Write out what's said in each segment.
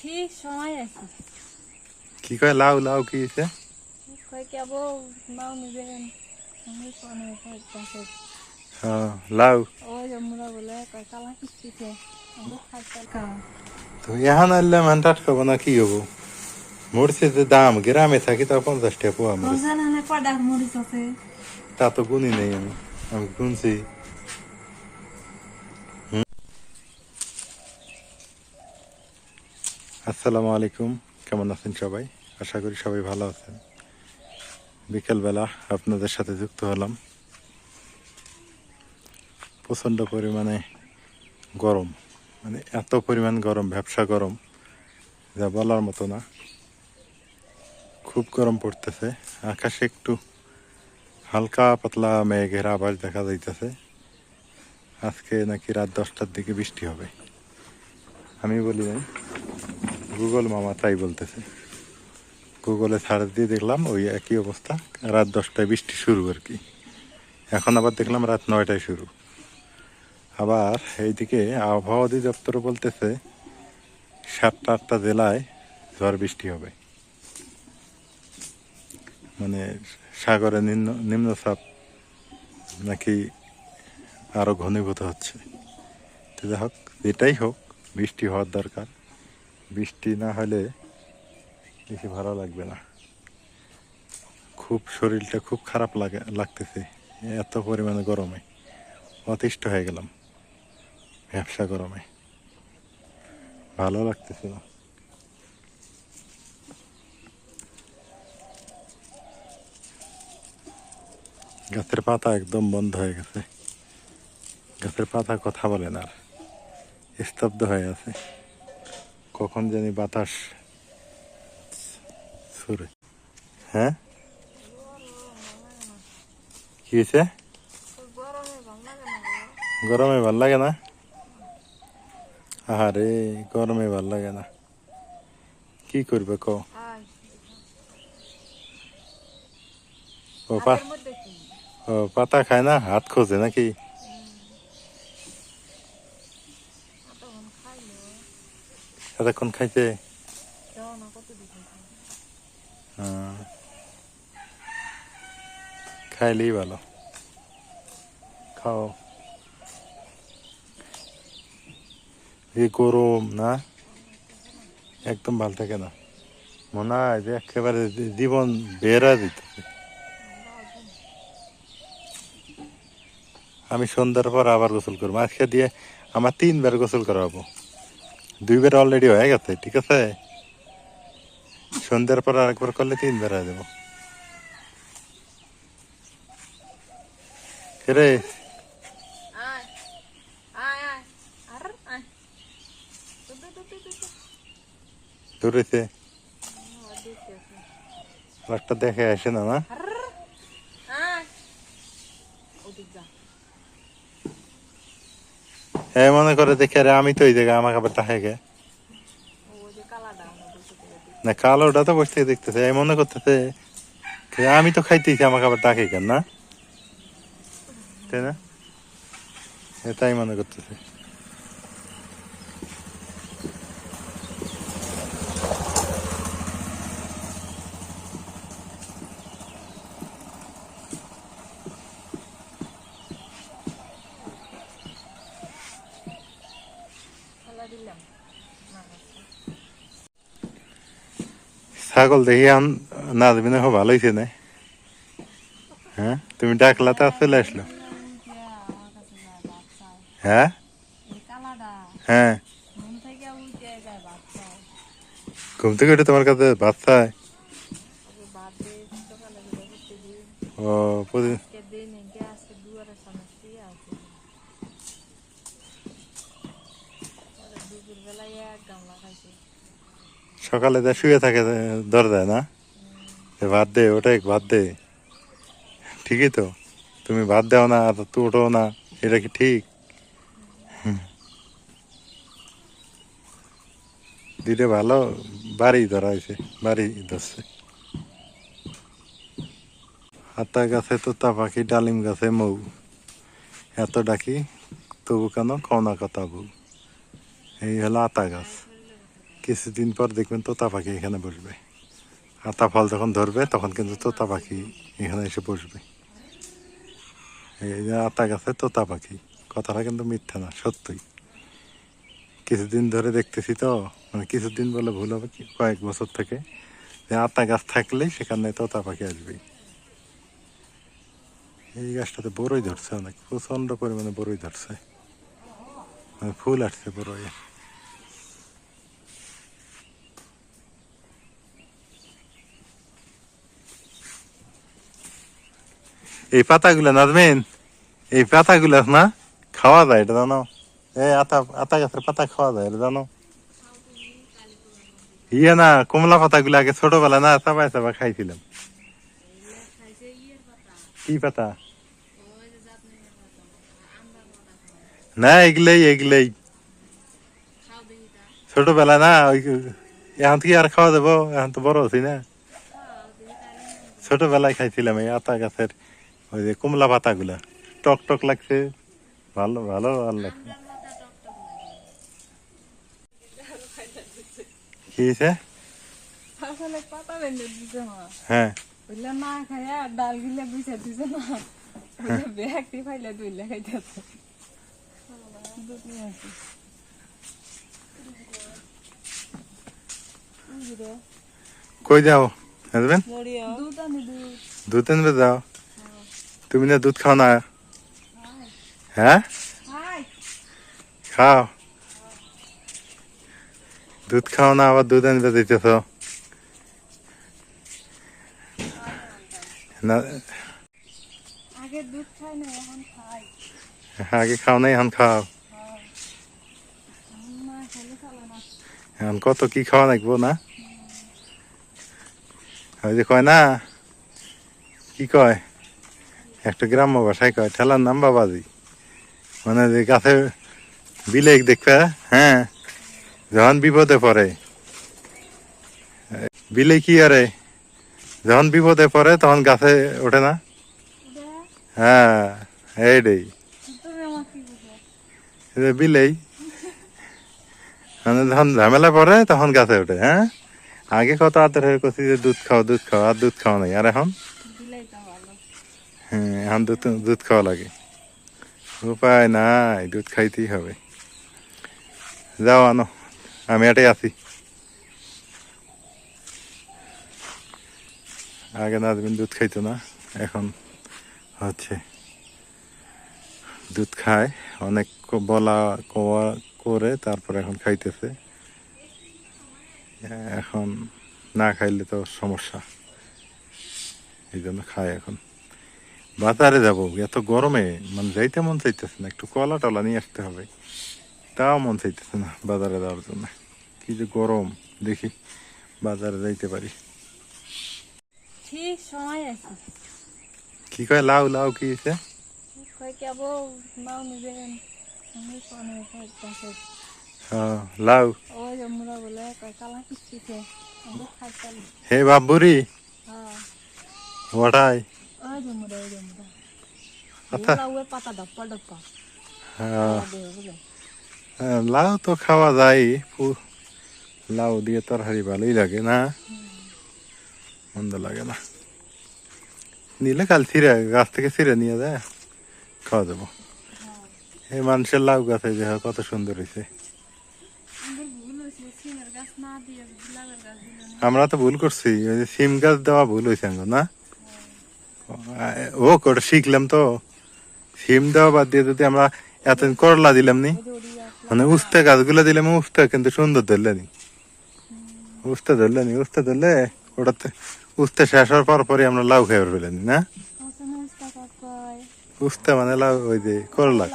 ঠিক সময় আছে। কি কয় লাউ লাউ কি হইছে? কয় কেবল নাও নিবেন আমি কোনে কইতাছে। হ্যাঁ লাউ ওই আমরা বলে কয় কালা কিস্তিতে আমরা খাইতাল কা। তো এখন আনলে মানটাট খাবো না কি হবো? মরিচের দাম গ্রামে থাকি তা 50 টাকা পোয়া মরিচ। রোজান হলে কডা মরিচ আছে। তা তো গুনি নেই আমি, আমি গুনছি। আসসালামু আলাইকুম, কেমন আছেন সবাই? আশা করি সবাই ভালো আছেন। বিকেলবেলা আপনাদের সাথে যুক্ত হলাম। প্রচণ্ড পরিমাণে গরম, মানে এত পরিমাণ গরম, ব্যবসা গরম যা বলার মতো না। খুব গরম পড়তেছে। আকাশে একটু হালকা পাতলা মেঘের আভাস দেখা যাইতেছে। আজকে নাকি রাত 10টার দিকে বৃষ্টি হবে। আমি বলি নাই, গুগল মামা তাই বলতেছে। গুগলে সার্চ দিয়ে দেখলাম ওই একই অবস্থা, রাত 10টায় বৃষ্টি শুরু আর কি। এখন আবার দেখলাম রাত 9টায় শুরু। আবার এইদিকে আবহাওয়া অধিদপ্তর বলতেছে 7টা-8টা জেলায় ঝড় বৃষ্টি হবে, মানে সাগরে নিম্নচাপ নাকি আরো ঘনীভূত হচ্ছে। তো যাই হোক, যেটাই হোক বৃষ্টি হওয়ার দরকার। বৃষ্টি না হলে বেশি ভালো লাগবে না। খুব শরীরটা খুব খারাপ লাগতেছে এত পরিমাণে গরমে। অতিষ্ঠ হয়ে গেলাম ব্যবসা গরমে, ভালো লাগতেছে না। গাছের পাতা একদম বন্ধ হয়ে গেছে। গাছের পাতা কথা বলে না, আর স্তব্ধ হয়ে আছে। কখন জানি বাতাস ছুড়ে। হ্যাঁ কি হয়েছে? গরমে ভাল লাগে না? আরে গরমে ভাল লাগে না, কি করবে ক? ও পাতা খায় না, হাত খোঁজে নাকি? এতক্ষণ খাইছে? খাইলেই ভালো, খাও। এই গরম না, একদম ভালো থাকে না। মনে হয় যে একেবারে জীবন বেড়া দিতেছে। আমি সন্ধ্যার পর আবার গোসল করবো। আজকে দিয়ে আমার 3বার গোসল করাবো। 2বার অলরেডি হয়ে গেছে, ঠিক আছে? সন্ধ্যার পর আরেকবার করলে 3বার হয়ে যাবো। রে ধরেছে একটা দেখে আসে না না। হ্যাঁ মনে করে দেখে রে, আমি তো ওই জায়গায় আমাকে আবার দেখে গে না। কালোটা তো বসে থেকে দেখতেছে, এই মনে করতেছে আমি তো খাইতেছি, আমাকে আবার ডাকে কেন না, তাই না? এটাই মনে করতেছে। ছাগল দেখি আন নাজবিনে খুব ভালো হয়েছে না? হ্যাঁ তুমি ডাকলা তা চলে আসলো। হ্যাঁ হ্যাঁ, ঘুম থেকে উঠে তোমার কাছে ভাত চায়? ও সকালে যা শুয়ে থাকে দরজায় না, ভাত দে ওটাই ভাত দে। ঠিকই তো, তুমি ভাত দাও না আর তুই ওঠো না, এটা কি ঠিক? দিলে ভালো, বাড়ি ধরা হয়েছে, বাড়ি ধরছে। আতা গাছে তোতা পাখি, ডালিম গাছে মৌ, এত ডাকি তবু কেন কও না কথা বউ। এই হলো আতা গাছ। কিছুদিন পর দেখবেন তোতা পাখি এখানে বসবে। আতা ফল যখন ধরবে তখন কিন্তু তোতা পাখি এখানে এসে বসবে। এই যে আতা গাছে তোতা পাখি, কথাটা কিন্তু মিথ্যা না, সত্যই। কিছুদিন ধরে দেখতেছি তো, মানে কিছুদিন বলে ভুল হবে, কয়েক বছর থেকে, যে আতা গাছ থাকলেই সেখানে তোতা পাখি আসবে। এই গাছটাতে বড়ই ধরছে, অনেক প্রচন্ড পরিমাণে বড়ই ধরছে, মানে ফুল আসছে বড়ই। এই পাতাগুলো নাজমেন, এই পাতাগুলো না খাওয়া যায়, এটা জানো? এই আতা আতা গাছের পাতা খাওয়া যায়, এটা জানো? ইয়ে না, কমলা পাতাগুলো আগে ছোটবেলা না চাবাই চাবা খাইছিলাম। কি পাতা? না, এগুলাই এগুলাই ছোটবেলা না, ওই এখন কি আর খাওয়া যাবো, এখন তো বড় হচ্ছি না। ছোটবেলায় খাইছিলাম এই আতা গাছের ওই যে কমলা পাতাগুলা, টক টক লাগছে, ভালো ভালো ভালো লাগছে। কি হয়েছে? আসলে পাতা বেঁধে দিছে মা, হ্যাঁ, বুঝলে না খাইয়া ডাল গিলে বুঝে দিছে না, বুঝলে ব্যাগটি ফাইলে দুইলে খাইতেছে। দুধ নিয়ে আসি। কই যাও হাজবেন? দুধ আনি দুধ। দুধ আনবে যাও? তুমি না দুধ খাও না? হ্যাঁ, হাই খাও। দুধ খাও না, আবার দুধ আনবে দিতেছ না? আগে দুধ খাই না, এখন খাই। আগে খাও নাই, এখন খাও। না খাইলে চলে না। এখন কত কি খাওয়া লাগবো না? ওই যে কয় না, কি কয়, একটা গ্রাম্য ভাষায় কয় ঠেলার নাম বাবাজি। মানে যে গাছে বিলে দেখবে, হ্যাঁ, যখন বিপদে পড়ে বিলে কি আরে, যখন বিপদে পড়ে তখন গাছে ওঠে না। হ্যাঁ, এইটাই তুমি আমার কি বুঝো? বিলেই, মানে যখন ঝামেলা পড়ে তখন গাছে ওঠে। হ্যাঁ, আগে কত আদর হয়ে করছি যে দুধ খাও দুধ খাও, আর দুধ খাওয়া নাই, আর এখন দিলেই তো ভালো। হ্যাঁ, এখন দুধ দুধ খাওয়া লাগে, উপায় নাই, দুধ খাইতেই হবে। যাও আনো, আমি এটাই আছি। আগে নাজমিন দুধ খাইতো না, এখন হচ্ছে দুধ খায়, অনেক বলা কওয়া করে তারপর এখন খাইতেছে। এখন না খাইলে তো সমস্যা, এই জন্য খায় এখন। বাজারে যাব, এত গরমে মানে যাইতে মন চাইতেছে না, একটু কলা টলা নিয়ে আসতে হবে, তাও মন চাইতেছে না বাজারে যাওয়ার জন্য। কি যে গরম, দেখি বাজারে যাইতে পারি। ঠিক সময় আছে। কি কয় লাউ লাউ কি হয়েছে? কই কেবো নাও নিবেন, আমি কোনে খাইতেছে। লাউ ওই যে মুড়া বলে কই কালা কিচ্ছে, আমরা খাইতাম। হে বাবুরি, হ্যাঁ, ওটাই ওই যে মুড়া, ওই যে মুড়া। আচ্ছা। লাউয়ের পাতা ডপ্পা ডপ্পা। বুঝলে লাউ তো খাওয়া যায়, লাউ দিয়ে তরকারি ভালোই লাগে না, মন্দ লাগে না। নিলে কাল ছিঁড়ে গাছ থেকে ছিঁড়ে নিয়ে যায়, খাওয়া যাবো। এই মানুষের লাউ গাছে যে কত সুন্দর হয়েছে। আমরা তো ভুল করছি, ওই যে সিম গাছ দেওয়া ভুল হয়েছে না। ও ওটা শিখলাম তো, সিম দেওয়া বাদ দিয়ে যদি আমরা এতদিন করলা দিলাম নি, মানে উস্তে গাছগুলো দিলাম, উস্তে কিন্তু সুন্দর ধরলে নি, উস্তে ধরলে নি, উস্তে ধরলে ওটাতে উস্তে শেষ হওয়ার পর পরই আমরা লাউ খাইবার পেলাম না। উস্তে মানে লাউ, ওই যে করলা।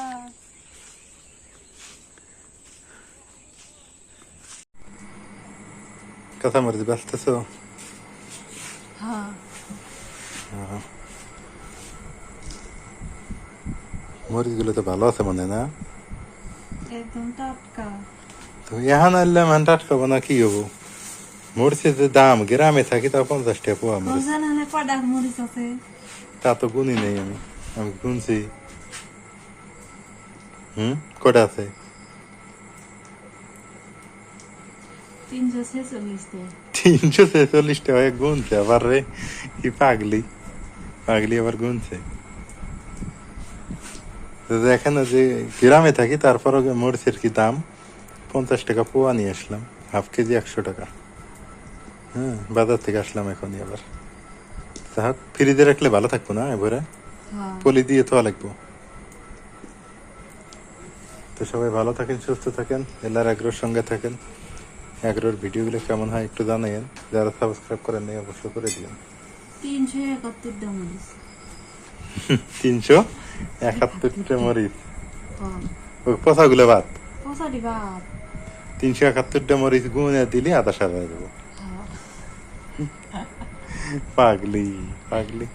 কাঁচামরিচ বাঁচতেছো? মরিচ গুলো তো ভালো আছে মানে না, একদম টাটকা। তো এখন আনলে মান টাটকাবো না, কি হবো? মরিচের যে দাম, গ্রামে থাকি তাও 50 টাকা পোয়া মরিচ। কডাক মরিচ আছে। তা তো গুনি নেই, আমি আমি গুনছি। কটা আছে? 346 টাকা। 346 টাকা গুনছে আবার রে, কি পাগলি পাগলি আবার গুনছে। তো দেখেন যে গ্রামে থাকি তারপরও মরিচের কি দাম, 50 টাকা পোয়া নিয়ে আসলাম, হাফ কেজি 100 টাকা। হ্যাঁ, বাজার থেকে আসলাম এখনই আবার। যাক, ফ্রিজে রাখলে ভালো থাকবো না এবারে, হ্যাঁ। পলি দিয়ে তো লাগবো। তো সবাই ভালো থাকেন, সুস্থ থাকেন, এলার আগ্রহের সঙ্গে থাকেন। আগ্রহের ভিডিওগুলো কেমন হয় একটু জানাইন, যারা সাবস্ক্রাইব করেন নাই অবশ্যই করে দিবেন। 371 টা মরিচ। 371টা মরিচ, হ্যাঁ। ওই পচাগুলো বাদ। পচাটি বাদ। 371টা মরিচ গুনে দিলে আধা সারা দেবো। হ্যাঁ। পাগলি পাগলি।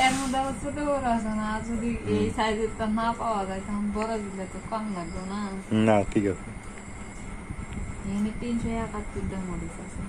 এর মধ্যে আবার ছোট বড় আছে না, যদি এই সাইজের টা না পাওয়া যায় তখন বড় দিলে তো কম লাগবে না। না ঠিক আছে। এখানে 371 টা মরিচ আছে।